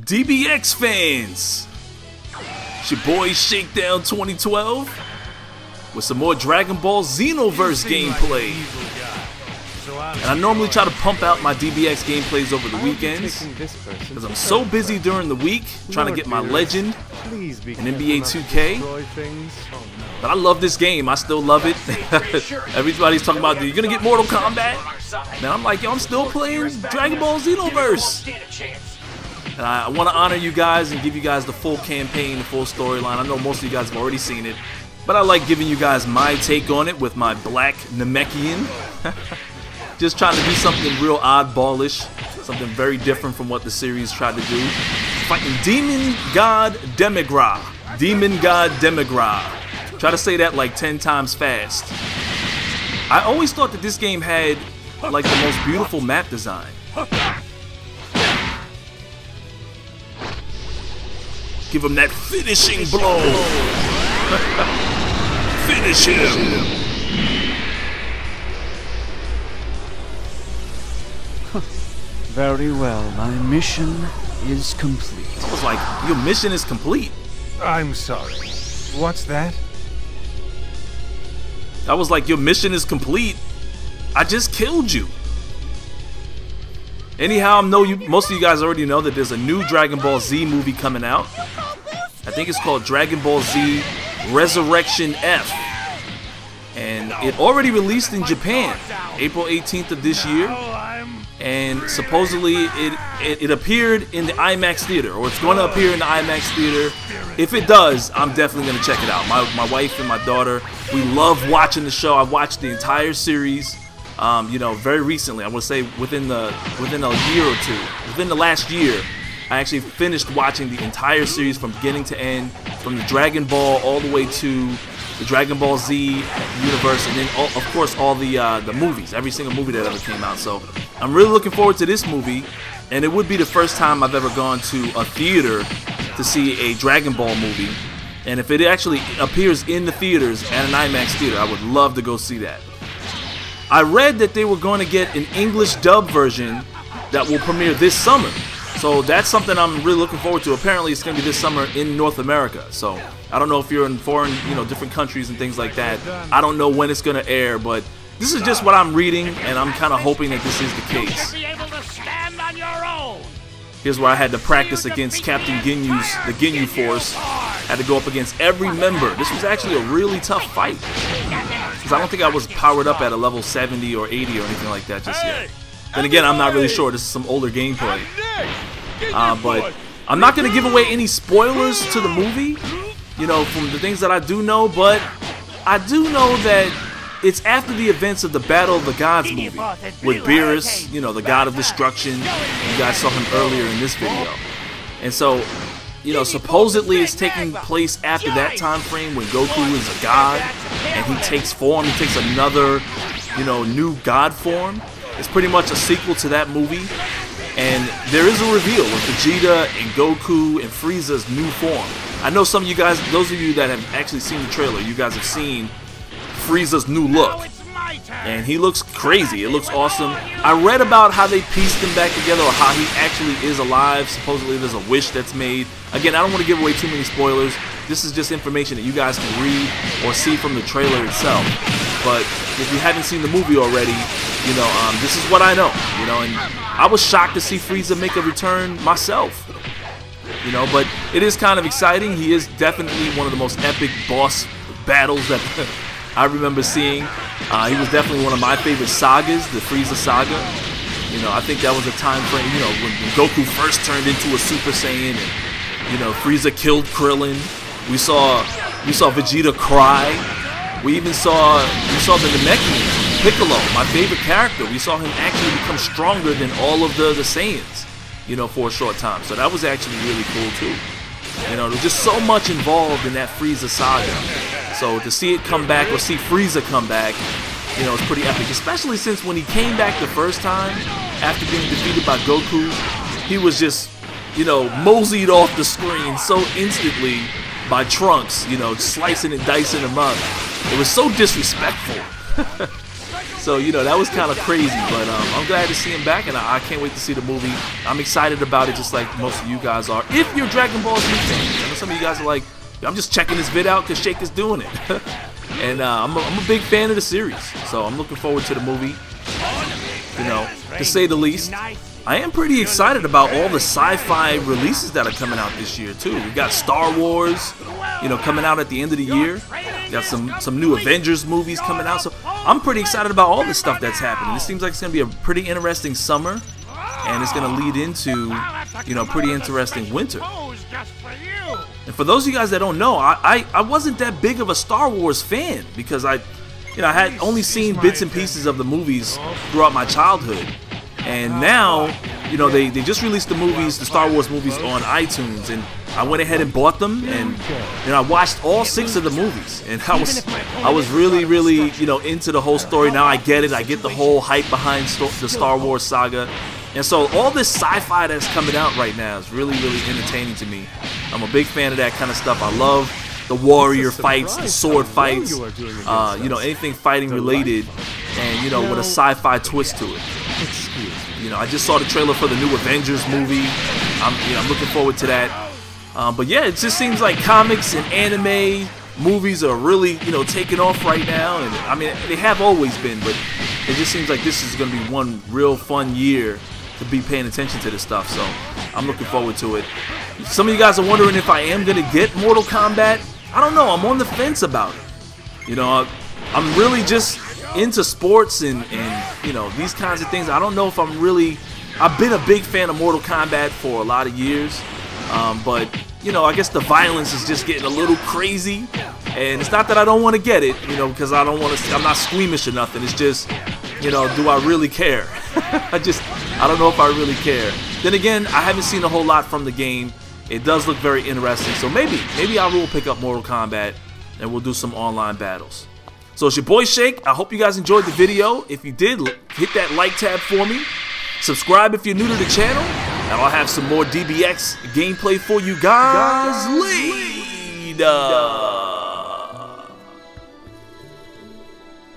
DBX fans? It's your boy Shakedown 2012 with some more Dragon Ball Xenoverse gameplay. And I normally try to pump out my DBX gameplays over the weekends because I'm so busy during the week trying to get my legend in NBA 2K. But I love this game. I still love it. Everybody's talking about, you're gonna get Mortal Kombat? Man, I'm like, yo, I'm still playing Dragon Ball Xenoverse. And I want to honor you guys and give you guys the full campaign, the full storyline. I know most of you guys have already seen it, but I like giving you guys my take on it with my black Namekian. Just trying to do something real oddballish, something very different from what the series tried to do. Fighting Demon God Demigra. Demon God Demigra. Try to say that like 10 times fast. I always thought that this game had like the most beautiful map design. Give him that finishing blow. Finish him. Very well, my mission is complete. I was like, your mission is complete. I'm sorry. What's that? I was like, your mission is complete. I just killed you. Anyhow, most of you guys already know that there's a new Dragon Ball Z movie coming out. I think it's called Dragon Ball Z Resurrection F. And it already released in Japan, April 18th of this year. And supposedly it appeared in the IMAX theater, or it's going to appear in the IMAX theater. If it does, I'm definitely going to check it out. My wife and my daughter, we love watching the show. I watched the entire series, you know, very recently. I would say within a year or two, within the last year, I actually finished watching the entire series from beginning to end, from the Dragon Ball all the way to the Dragon Ball Z universe, and then of course all the movies, every single movie that ever came out. So I'm really looking forward to this movie, and it would be the first time I've ever gone to a theater to see a Dragon Ball movie. And if it actually appears in the theaters at an IMAX theater, I would love to go see that. I read that they were going to get an English dub version that will premiere this summer. So that's something I'm really looking forward to. Apparently it's going to be this summer in North America. So I don't know if you're in foreign, different countries and things like that. I don't know when it's going to air, but this is just what I'm reading, and I'm kind of hoping that this is the case. Here's where I had to practice against Captain Ginyu's, the Ginyu Force. Had to go up against every member. This was actually a really tough fight, because I don't think I was powered up at a level 70 or 80 or anything like that just yet. Then again, I'm not really sure. This is some older gameplay. But I'm not going to give away any spoilers to the movie, from the things that I do know, but I do know that it's after the events of the Battle of the Gods movie with Beerus, the God of Destruction. You guys saw him earlier in this video. And so, supposedly it's taking place after that time frame when Goku is a god and he takes form, he takes another, new god form. It's pretty much a sequel to that movie. And there is a reveal of Vegeta and Goku and Frieza's new form. I know some of you guys, those of you that have actually seen the trailer, you guys have seen Frieza's new look. And he looks crazy. It looks awesome. I read about how they pieced him back together, or how he actually is alive. Supposedly there's a wish that's made. Again, I don't want to give away too many spoilers. This is just information that you guys can read or see from the trailer itself. But if you haven't seen the movie already, this is what I know. And I was shocked to see Frieza make a return myself. But it is kind of exciting. He is definitely one of the most epic boss battles that I remember seeing. He was definitely one of my favorite sagas, the Frieza saga. I think that was a time frame, when Goku first turned into a Super Saiyan, and Frieza killed Krillin. We saw Vegeta cry. We even saw the Namekian, Piccolo, my favorite character. We saw him actually become stronger than all of the Saiyans, for a short time. So that was actually really cool too. There's just so much involved in that Frieza saga. So to see it come back, or see Frieza come back, it's pretty epic. Especially since when he came back the first time, after being defeated by Goku, he was just, moseyed off the screen so instantly by Trunks, slicing and dicing him up. It was so disrespectful. So, you know, that was kind of crazy, but I'm glad to see him back, and I can't wait to see the movie. I'm excited about it just like most of you guys are. If you're Dragon Ball Z fans, I know some of you guys are like, I'm just checking this vid out because Shake is doing it. And I'm a big fan of the series, so I'm looking forward to the movie, you know, to say the least. I am pretty excited about all the sci-fi releases that are coming out this year, too. We got Star Wars, you know, coming out at the end of the year. We got some new Avengers movies coming out, so I'm pretty excited about all this stuff that's happening. It seems like it's going to be a pretty interesting summer, and it's going to lead into, you know, pretty interesting winter. And for those of you guys that don't know, I wasn't that big of a Star Wars fan because I had only seen bits and pieces of the movies throughout my childhood. And now, you know, they just released the movies, the Star Wars movies on iTunes, and I went ahead and bought them, and you know, I watched all 6 of the movies, and I was really, you know, into the whole story. Now I get it. I get the whole hype behind the Star Wars saga. And so all this sci-fi that's coming out right now is really entertaining to me. I'm a big fan of that kind of stuff. I love the warrior fights, the sword fights, you know, anything fighting related, and you know, with a sci-fi twist to it. You know, I just saw the trailer for the new Avengers movie. I'm looking forward to that. But yeah, it just seems like comics and anime movies are really, you know, taking off right now. And I mean, they have always been, but it just seems like this is going to be one real fun year to be paying attention to this stuff. So I'm looking forward to it. Some of you guys are wondering if I am going to get Mortal Kombat. I don't know. I'm on the fence about it. You know, I'm really just into sports and you know, these kinds of things. I don't know if I'm really. I've been a big fan of Mortal Kombat for a lot of years, but you know, I guess the violence is just getting a little crazy. And it's not that I don't want to get it, you know, because I don't want to. I'm not squeamish or nothing. It's just, you know, do I really care? I don't know if I really care. Then again, I haven't seen a whole lot from the game. It does look very interesting, so maybe I will pick up Mortal Kombat and we'll do some online battles. So it's your boy Shake. I hope you guys enjoyed the video. If you did, hit that like tab for me. Subscribe if you're new to the channel, and I'll have some more DBX gameplay for you guys later.